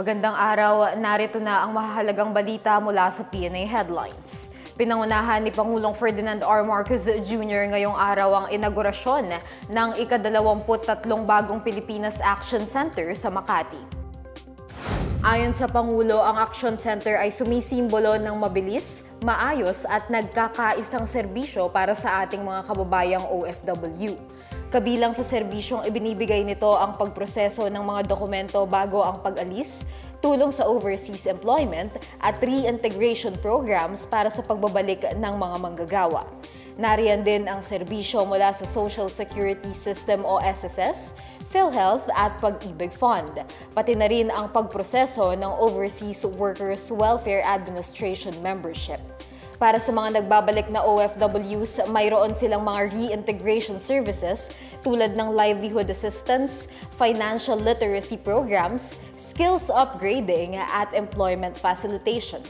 Magandang araw, narito na ang mahalagang balita mula sa PNA Headlines. Pinangunahan ni Pangulong Ferdinand R. Marcos Jr. ngayong araw ang inaugurasyon ng ika-23 bagong Pilipinas Action Center sa Makati. Ayon sa Pangulo, ang Action Center ay sumisimbolo ng mabilis, maayos at nagkakaisang serbisyo para sa ating mga kababayang OFW. Kabilang sa serbisyong ibinibigay nito ang pagproseso ng mga dokumento bago ang pag-alis, tulong sa overseas employment at reintegration programs para sa pagbabalik ng mga manggagawa. Nariyan din ang serbisyo mula sa Social Security System o SSS, PhilHealth at Pag-ibig Fund. Pati na rin ang pagproseso ng Overseas Workers Welfare Administration membership. Para sa mga nagbabalik na OFWs, mayroon silang mga reintegration services tulad ng livelihood assistance, financial literacy programs, skills upgrading at employment facilitation.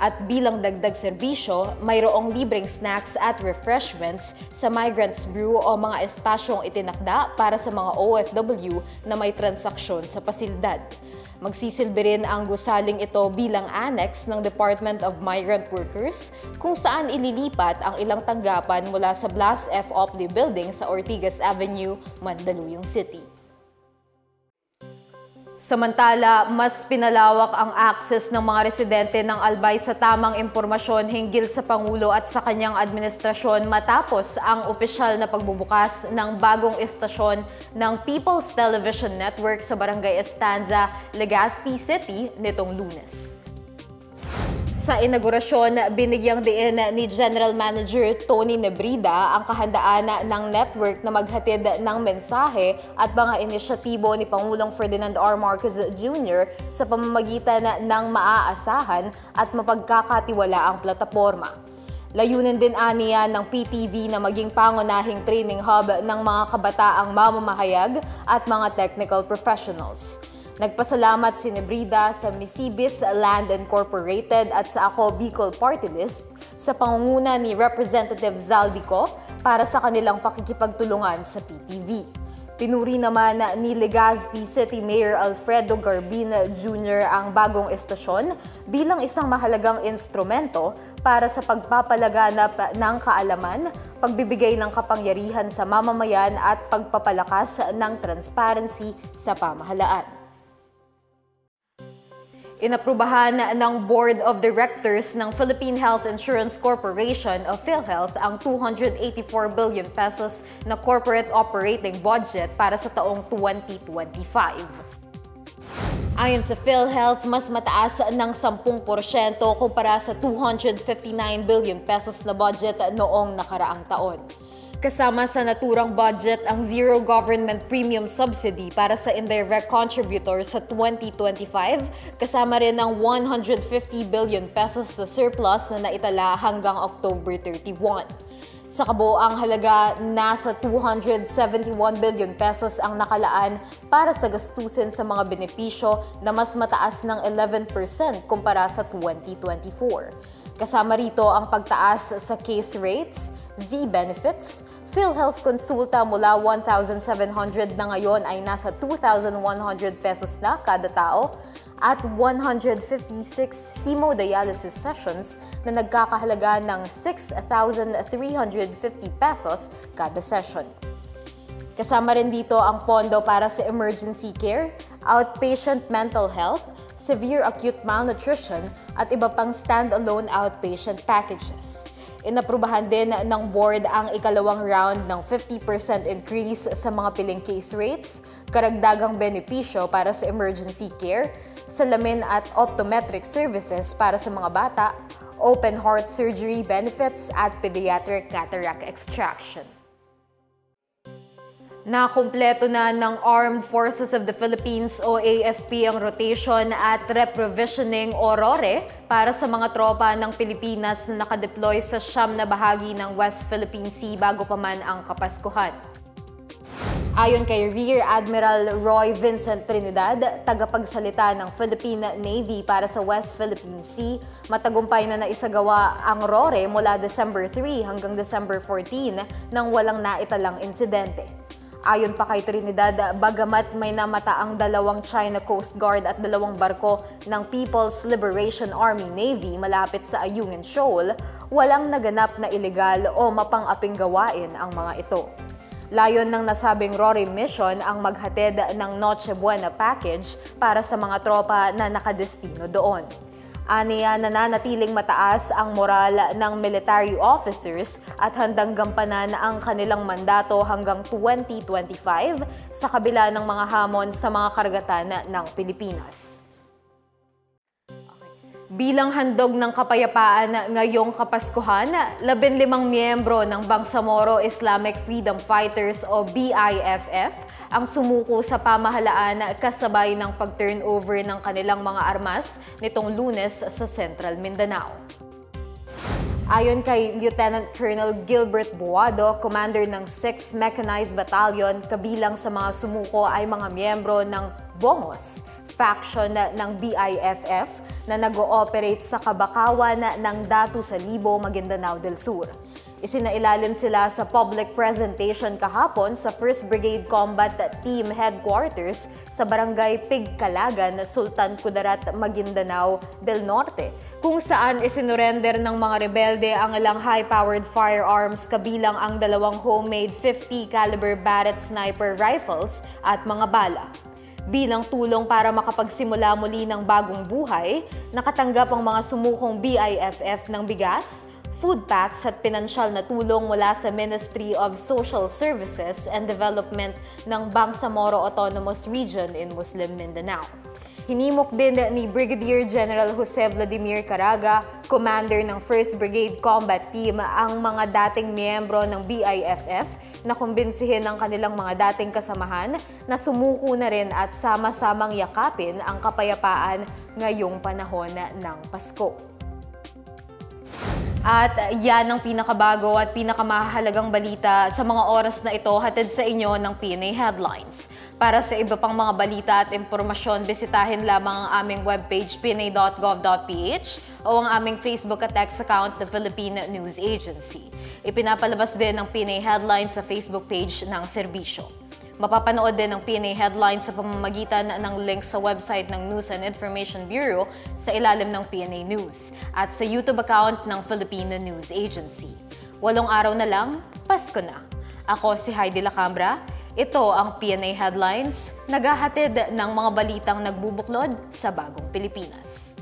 At bilang dagdag serbisyo, mayroong libreng snacks at refreshments sa Migrants Brew o mga espasyong itinakda para sa mga OFW na may transaksyon sa pasilidad. Magsisilbi rin ang gusaling ito bilang annex ng Department of Migrant Workers kung saan ililipat ang ilang tanggapan mula sa Blas F. Opley Building sa Ortigas Avenue, Mandaluyong City. Samantala, mas pinalawak ang access ng mga residente ng Albay sa tamang impormasyon hinggil sa Pangulo at sa kanyang administrasyon matapos ang opisyal na pagbubukas ng bagong istasyon ng People's Television Network sa Barangay Estanza, Legazpi City nitong Lunes. Sa inaugurasyon, binigyang diin ni General Manager Tony Nebrida ang kahandaan ng network na maghatid ng mensahe at mga inisyatibo ni Pangulong Ferdinand R. Marcos Jr. sa pamamagitan ng maaasahan at mapagkakatiwalaang plataporma. Layunin din aniya ng PTV na maging pangunahing training hub ng mga kabataang mamamahayag at mga technical professionals. Nagpasalamat si Nebrida sa Misibis Land Incorporated at sa Ako Bicol Party List sa pangunguna ni Representative Zaldico para sa kanilang pakikipagtulungan sa PTV. Pinuri naman ni Legazpi City Mayor Alfredo Garbin Jr. ang bagong estasyon bilang isang mahalagang instrumento para sa pagpapalaganap ng kaalaman, pagbibigay ng kapangyarihan sa mamamayan at pagpapalakas ng transparency sa pamahalaan. Inaprubahan ng Board of Directors ng Philippine Health Insurance Corporation o PhilHealth ang 284 billion pesos na corporate operating budget para sa taong 2025. Ayon sa PhilHealth, mas mataas ng 10% kumpara sa 259 billion pesos na budget noong nakaraang taon. Kasama sa naturang budget ang Zero Government Premium Subsidy para sa indirect contributors sa 2025, kasama rin ang 150 billion pesos na surplus na naitala hanggang October 31. Sa kabuoang halaga, nasa 271 billion pesos ang nakalaan para sa gastusin sa mga benepisyo na mas mataas ng 11% kumpara sa 2024. Kasama rito ang pagtaas sa case rates, Z-benefits, PhilHealth Consulta mula 1,700 na ngayon ay nasa 2,100 pesos na kada tao at 156 hemodialysis sessions na nagkakahalaga ng 6,350 pesos kada session. Kasama rin dito ang pondo para sa emergency care, outpatient mental health, severe acute malnutrition at iba pang stand-alone outpatient packages. Inaprubahan din ng board ang ikalawang round ng 50% increase sa mga piling case rates, karagdagang benepisyo para sa emergency care, salamin at optometric services para sa mga bata, open heart surgery benefits at pediatric cataract extraction. Nakumpleto na ng Armed Forces of the Philippines o AFP ang rotation at reprovisioning o RORE para sa mga tropa ng Pilipinas na nakadeploy sa siyam na bahagi ng West Philippine Sea bago pa man ang Kapaskuhan. Ayon kay Rear Admiral Roy Vincent Trinidad, tagapagsalita ng Philippine Navy para sa West Philippine Sea, matagumpay na naisagawa ang RORE mula December 3 hanggang December 14 nang walang naitalang insidente. Ayon pa kay Trinidad, bagamat may namataang 2 China Coast Guard at 2 barko ng People's Liberation Army Navy malapit sa Ayungin Shoal, walang naganap na ilegal o mapang-aping gawain ang mga ito. Layon ng nasabing RORI mission ang maghatid ng Noche Buena package para sa mga tropa na nakadestino doon. Aniya, nananatiling mataas ang moral ng military officers at handang gampanan ang kanilang mandato hanggang 2025 sa kabila ng mga hamon sa mga karagatan ng Pilipinas. Bilang handog ng kapayapaan ngayong Kapaskuhan, 15 miyembro ng Bangsamoro Islamic Freedom Fighters o BIFF ang sumuko sa pamahalaan kasabay ng pag-turnover ng kanilang mga armas nitong Lunes sa Central Mindanao. Ayon kay Lieutenant Colonel Gilbert Buado, commander ng 6th Mechanized Battalion, kabilang sa mga sumuko ay mga miyembro ng Bongos, faction ng BIFF na nag-ooperate sa kabakawan ng Datu Salibo, Maguindanao del Sur. Isinailalim sila sa public presentation kahapon sa 1st Brigade Combat Team Headquarters sa Barangay Pigkalagan, Sultan Kudarat, Maguindanao del Norte, kung saan isinurrender ng mga rebelde ang ilang high-powered firearms kabilang ang 2 homemade 50 caliber Barrett sniper rifles at mga bala. Bilang tulong para makapagsimula muli ng bagong buhay, nakatanggap ang mga sumukong BIFF ng bigas, food packs at pinansyal na tulong mula sa Ministry of Social Services and Development ng Bangsamoro Autonomous Region in Muslim Mindanao. Hinimok din ni Brigadier General Jose Vladimir Caraga, commander ng 1st Brigade Combat Team, ang mga dating miyembro ng BIFF na kumbinsihin ang kanilang mga dating kasamahan na sumuko na rin at sama-samang yakapin ang kapayapaan ngayong panahon ng Pasko. At yan ang pinakabago at pinakamahalagang balita sa mga oras na ito, hatid sa inyo ng PNA Headlines. Para sa iba pang mga balita at impormasyon, bisitahin lamang ang aming webpage pna.gov.ph o ang aming Facebook at X account, The Philippine News Agency. Ipinapalabas din ng PNA Headlines sa Facebook page ng serbisyo. Mapapanood din ang PNA Headlines sa pamamagitan ng link sa website ng News and Information Bureau sa ilalim ng PNA News at sa YouTube account ng Philippine News Agency. 8 araw na lang, Pasko na. Ako si Heidi Lacambra. Ito ang PNA Headlines, naghahatid ng mga balitang nagbubuklod sa bagong Pilipinas.